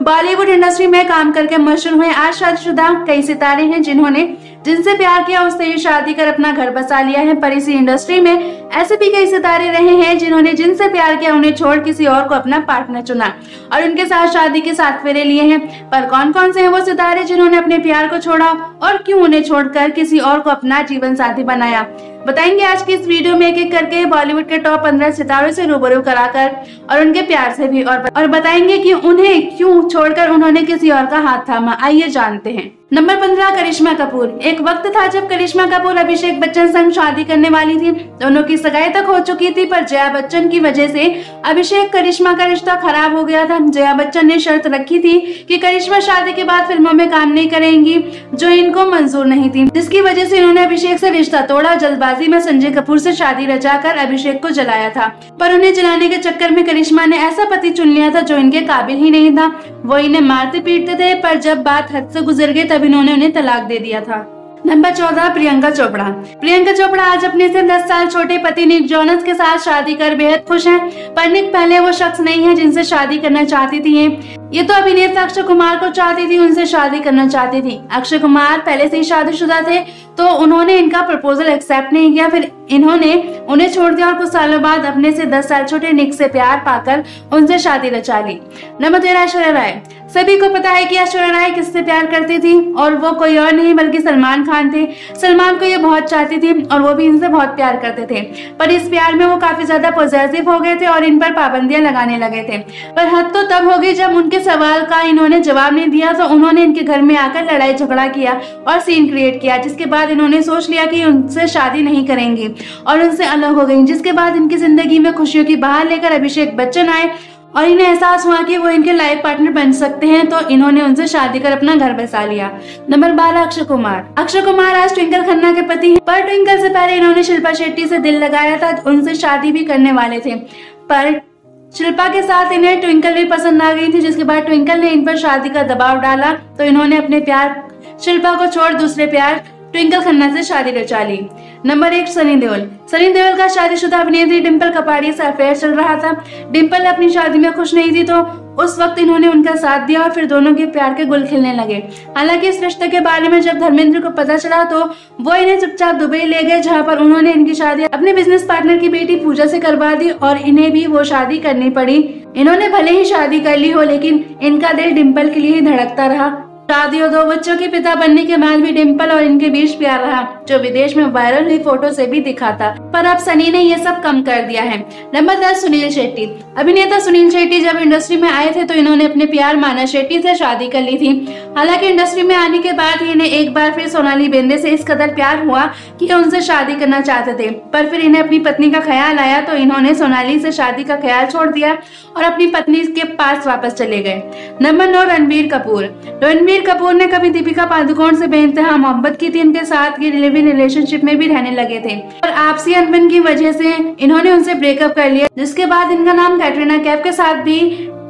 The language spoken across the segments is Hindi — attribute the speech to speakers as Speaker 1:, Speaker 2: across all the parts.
Speaker 1: बॉलीवुड इंडस्ट्री में काम करके मशहूर हुए आज शादीशुदा कई सितारे हैं जिन्होंने जिनसे प्यार किया उससे ही शादी कर अपना घर बसा लिया है। पर इसी इंडस्ट्री में ऐसे भी कई सितारे रहे हैं जिन्होंने जिनसे प्यार किया उन्हें छोड़ किसी और को अपना पार्टनर चुना और उनके साथ शादी के 7 फेरे लिए हैं। पर कौन कौन से हैं वो सितारे जिन्होंने अपने प्यार को छोड़ा और क्यों उन्हें छोड़कर किसी और को अपना जीवन साथी बनाया, बताएंगे आज की इस वीडियो में एक एक करके बॉलीवुड के टॉप 15 सितारों से रूबरू कराकर और उनके प्यार से भी और बताएंगे कि उन्हें क्यों छोड़कर उन्होंने किसी और का हाथ थामा। आइए जानते हैं। नंबर 15 करिश्मा कपूर। एक वक्त था जब करिश्मा कपूर अभिषेक बच्चन संग शादी करने वाली थी। दोनों की सगाई तक हो चुकी थी पर जया बच्चन की वजह से अभिषेक करिश्मा का रिश्ता खराब हो गया था। जया बच्चन ने शर्त रखी थी कि करिश्मा शादी के बाद फिल्मों में काम नहीं करेंगी जो इनको मंजूर नहीं थी, जिसकी वजह से इन्होंने अभिषेक से रिश्ता तोड़ा। जल्दबाजी में संजय कपूर से शादी रचाकर अभिषेक को जलाया था, पर उन्हें जलाने के चक्कर में करिश्मा ने ऐसा पति चुन लिया था जो इनके काबिल ही नहीं था। वो इन्हें मारते पीटते थे पर जब बात हद से गुजर गई तब इन्होंने उन्हें तलाक दे दिया था। नंबर 14 प्रियंका चोपड़ा। प्रियंका चोपड़ा आज अपने से 10 साल छोटे पति निक जोनस के साथ शादी कर बेहद खुश हैं। पर निक पहले वो शख्स नहीं है जिनसे शादी करना चाहती थी। ये तो अभिनेता अक्षय कुमार को चाहती थी, उनसे शादी करना चाहती थी। अक्षय कुमार पहले से ही शादीशुदा थे तो उन्होंने इनका प्रपोजल एक्सेप्ट नहीं किया, फिर इन्होंने उन्हें छोड़ दिया और कुछ सालों बाद अपने से 10 साल छोटे निक से प्यार पाकर उनसे शादी रचा ली। नंबर 13 ऐश्वर्या राय। सभी को पता है कि ऐश्वर्या राय किससे प्यार करती थी और वो कोई और नहीं बल्कि सलमान खान थे। सलमान को ये बहुत चाहती थी और वो भी इनसे बहुत प्यार करते थे, पर इस प्यार में वो काफी ज्यादा पॉजिटिव हो गए थे और इन पर पाबंदियां लगाने लगे थे। पर हद तो तब हो गई जब उनके सवाल का इन्होंने जवाब नहीं दिया तो उन्होंने इनके घर में आकर लड़ाई झगड़ा किया और सीन क्रिएट किया, जिसके बाद इन्होंने सोच लिया कि उनसे शादी नहीं करेंगी और उनसे अलग हो गई। जिसके बाद इनकी जिंदगी में खुशियों की बहार लेकर अभिषेक बच्चन आए और इन्हें एहसास हुआ कि वो इनके लाइफ पार्टनर बन सकते हैं तो इन्होंने उनसे शादी कर अपना घर बसा लिया। नंबर 12 अक्षय कुमार। अक्षय कुमार आज ट्विंकल खन्ना के पति हैं, पर ट्विंकल से पहले इन्होंने शिल्पा शेट्टी से दिल लगाया था, उनसे शादी भी करने वाले थे। पर शिल्पा के साथ इन्हें ट्विंकल भी पसंद आ गई थी, जिसके बाद ट्विंकल ने इन पर शादी का दबाव डाला तो इन्होंने अपने प्यार शिल्पा को छोड़ दूसरे प्यार ट्विंकल खन्ना से शादी रचा ली। नंबर 1 सनी देओल। सनी देओल का शादीशुदा अभिनेत्री डिम्पल कपाड़िया से अफेयर चल रहा था। डिम्पल अपनी शादी में खुश नहीं थी तो उस वक्त इन्होंने उनका साथ दिया और फिर दोनों के प्यार के गुल खिलने लगे। हालांकि इस रिश्ते के बारे में जब धर्मेंद्र को पता चला तो वो इन्हें चुपचाप दुबई ले गए, जहां पर उन्होंने इनकी शादी अपने बिजनेस पार्टनर की बेटी पूजा से करवा दी और इन्हें भी वो शादी करनी पड़ी। इन्होंने भले ही शादी कर ली हो लेकिन इनका दिल डिम्पल के लिए ही धड़कता रहा। शादी और 2 बच्चों के पिता बनने के बाद भी डिम्पल और इनके बीच प्यार रहा, जो विदेश में वायरल हुई फोटो से भी दिखा था। पर अब सनी ने ये सब कम कर दिया है। नंबर 10 सुनील शेट्टी। अभिनेता सुनील शेट्टी जब इंडस्ट्री में आए थे तो इन्होंने अपने प्यार माना शेट्टी से शादी कर ली थी। हालांकि इंडस्ट्री में आने के बाद इन्हें एक बार फिर सोनाली बेंद्रे से इस कदर प्यार हुआ कि उनसे शादी करना चाहते थे, पर फिर इन्हें अपनी पत्नी का ख्याल आया तो इन्होंने सोनाली से शादी का ख्याल छोड़ दिया और अपनी पत्नी के पास वापस चले गए। नंबर 9 रणबीर कपूर। रणबीर कपूर ने कभी दीपिका पादुकोण से बेइंतहा मोहब्बत की थी, इनके साथ ये लिव इन रिलेशनशिप में भी रहने लगे थे और आपसी अनबन की वजह से इन्होंने उनसे ब्रेकअप कर लिया, जिसके बाद इनका नाम कैटरीना कैफ के साथ भी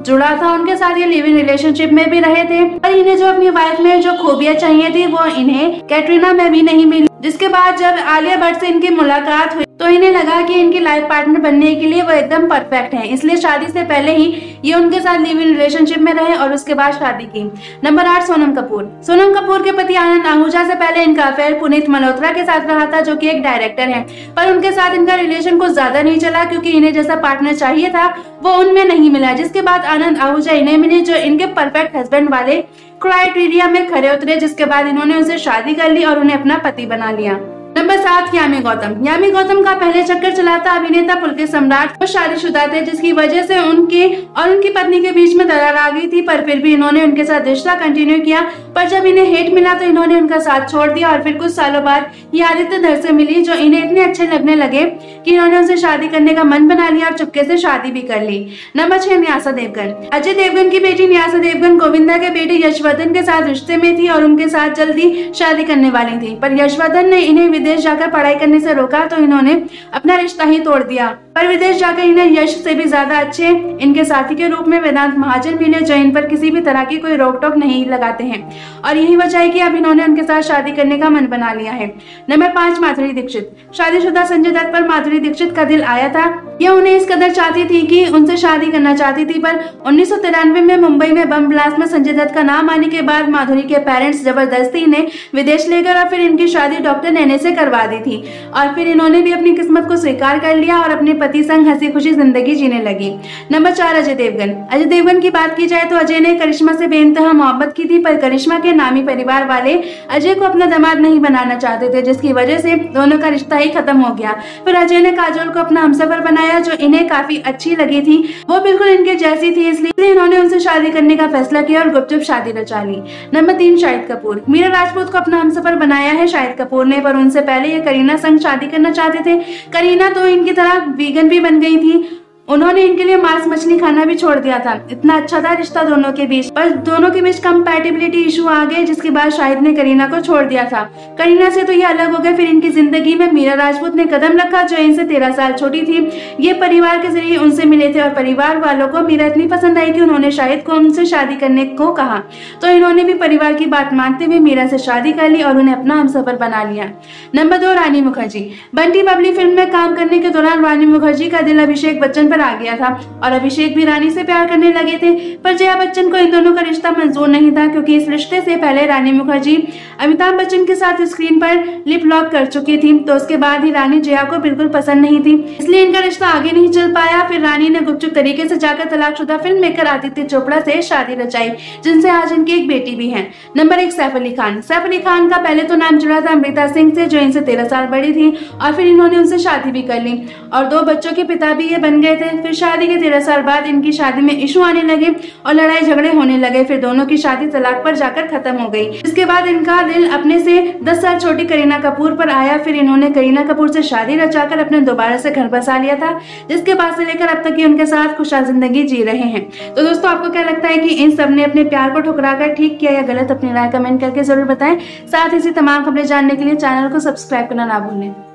Speaker 1: जुड़ा था। उनके साथ ये लिव इन रिलेशनशिप में भी रहे थे पर इन्हें जो अपनी वाइफ में जो खूबियां चाहिए थी वो इन्हें कैटरीना में भी नहीं मिली। जिसके बाद जब आलिया भट्ट से इनकी मुलाकात हुई तो इन्हें लगा कि इनकी लाइफ पार्टनर बनने के लिए वो एकदम परफेक्ट है, इसलिए शादी से पहले ही ये उनके साथ लिव इन रिलेशनशिप में रहे और उसके बाद शादी की। नंबर 8 सोनम कपूर। सोनम कपूर के पति आनंद आहूजा से पहले इनका अफेयर पुनीत मल्होत्रा के साथ रहा था, जो कि एक डायरेक्टर है, पर उनके साथ इनका रिलेशन कुछ ज्यादा नहीं चला क्योंकि इन्हें जैसा पार्टनर चाहिए था वो उनमें नहीं मिला। जिसके बाद आनंद आहूजा इन्हें मिले जो इनके परफेक्ट हस्बैंड वाले क्राइटेरिया में खरे उतरे, जिसके बाद इन्होंने उनसे शादी कर ली और उन्हें अपना पति बना लिया। नंबर 7 यामी गौतम। यामी गौतम का पहले चक्कर चला था अभिनेता पुलकित सम्राट वो शादीशुदा थे, जिसकी वजह से उनके और उनकी पत्नी के बीच में दरार आ गई थी, पर फिर भी इन्होंने उनके साथ रिश्ता कंटिन्यू किया। पर जब इन्हें हेट मिला तो इन्होंने उनका साथ छोड़ दिया और फिर कुछ सालों बाद ये आदित्य धर से मिली, जो इन्हें इतने अच्छे लगने लगे कि इन्होंने उनसे शादी करने का मन बना लिया और चुपके से शादी भी कर ली। नंबर 6 न्यासा देवगन। अजय देवगन की बेटी न्यासा देवगन गोविंदा के बेटे यशवर्धन के साथ रिश्ते में थी और उनके साथ जल्दी शादी करने वाली थी, पर यशवर्धन ने इन्हें विदेश जाकर पढ़ाई करने से रोका तो इन्होंने अपना रिश्ता ही तोड़ दिया। पर विदेश जाकर इन्हें यश से भी ज्यादा अच्छे इनके साथी के रूप में वेदांत महाजन मिले, जो इन पर किसी भी तरह की कोई रोक टोक नहीं लगाते हैं और यही वजह है कि अब इन्होंने उनके साथ शादी करने का मन बना लिया है। नंबर 5 माधुरी दीक्षित। शादीशुदा संजय दत्त पर माधुरी दीक्षित का दिल आया था। ये उन्हें इस कदर चाहती थी कि उनसे शादी करना चाहती थी, पर 1993 में मुंबई में बम ब्लास्ट में संजय दत्त का नाम आने के बाद माधुरी के पेरेंट्स जबरदस्ती इन्हें विदेश ले गए और फिर इनकी शादी डॉक्टर नैने से करवा दी थी और फिर इन्होंने भी अपनी किस्मत को स्वीकार कर लिया और अपने पति संग हंसी खुशी जिंदगी जीने लगी। नंबर 4, अजय देवगन। अजय देवगन की बात की जाए तो अजय ने करिश्मा से बेइंतहा मोहब्बत की थी, पर करिश्मा के नामी परिवार वाले अजय को अपना दामाद नहीं बनाना चाहते थे, जिसकी वजह से दोनों का रिश्ता ही खत्म हो गया। फिर अजय ने काजोल को अपना हमसफर बनाया जो इन्हें काफी अच्छी लगी थी, वो बिल्कुल इनके जैसी थी, इसलिए इन्होंने उनसे शादी करने का फैसला किया और गुपचुप शादी रचा ली। नंबर 3, शाहिद कपूर। मीरा राजपूत को अपना हमसफर बनाया है शाहिद कपूर ने, पर उनसे पहले ये करीना संग शादी करना चाहते थे। करीना तो इनकी तरह वीगन भी बन गई थी, उन्होंने इनके लिए मांस मछली खाना भी छोड़ दिया था। इतना अच्छा था रिश्ता दोनों के बीच, पर दोनों के बीच कंपैटिबिलिटी इशू आ गए, जिसके बाद शाहिद ने करीना को छोड़ दिया था। करीना से तो ये अलग हो गए। फिर इनकी जिंदगी में मीरा राजपूत ने कदम रखा जो इनसे 13 साल छोटी थी। ये परिवार के जरिए उनसे मिले थे और परिवार वालों को मीरा इतनी पसंद आई कि उन्होंने शाहिद को उनसे शादी करने को कहा, तो इन्होंने भी परिवार की बात मानते हुए मीरा से शादी कर ली और उन्हें अपना हमसफर बना लिया। नंबर 2, रानी मुखर्जी। बंटी बबली फिल्म में काम करने के दौरान रानी मुखर्जी का दिल अभिषेक बच्चन पर आ गया था और अभिषेक भी रानी से प्यार करने लगे थे, पर जया बच्चन को इन दोनों का रिश्ता मंजूर नहीं था, क्योंकि इस रिश्ते से पहले रानी मुखर्जी अमिताभ बच्चन के साथ स्क्रीन पर लिप लॉक कर चुकी थी, तो उसके बाद ही रानी जया को बिल्कुल पसंद नहीं थी, इसलिए इनका रिश्ता आगे नहीं चल पाया। फिर रानी ने गुपचुप तरीके से जाकर तलाकशुदा फिल्म मेकर आदित्य चोपड़ा से शादी रचाई, जिनसे आज इनकी एक बेटी भी है। नंबर 1, सैफ अली खान। सैफ अली खान का पहले तो नाम जुड़ा था अमृता सिंह से, जो इनसे 13 साल बड़ी थी, और फिर इन्होंने उनसे शादी भी कर ली और 2 बच्चों के पिता भी ये बन गए थे। फिर शादी के 13 साल बाद इनकी शादी में इशू आने लगे और लड़ाई झगड़े होने लगे। फिर दोनों की शादी तलाक पर जाकर खत्म हो गई। इसके बाद इनका दिल अपने से 10 साल छोटी करीना कपूर पर आया। फिर इन्होंने करीना कपूर से शादी रचाकर अपने दोबारा से घर बसा लिया था, जिसके बाद से लेकर अब तक ये उनके साथ खुशहाल जिंदगी जी रहे हैं। तो दोस्तों, आपको क्या लगता है कि इन सब ने अपने प्यार को ठुकराकर ठीक किया या गलत? अपनी राय कमेंट करके जरूर बताएं। साथ ही इसी तमाम खबरें जानने के लिए चैनल को सब्सक्राइब करना ना भूलें।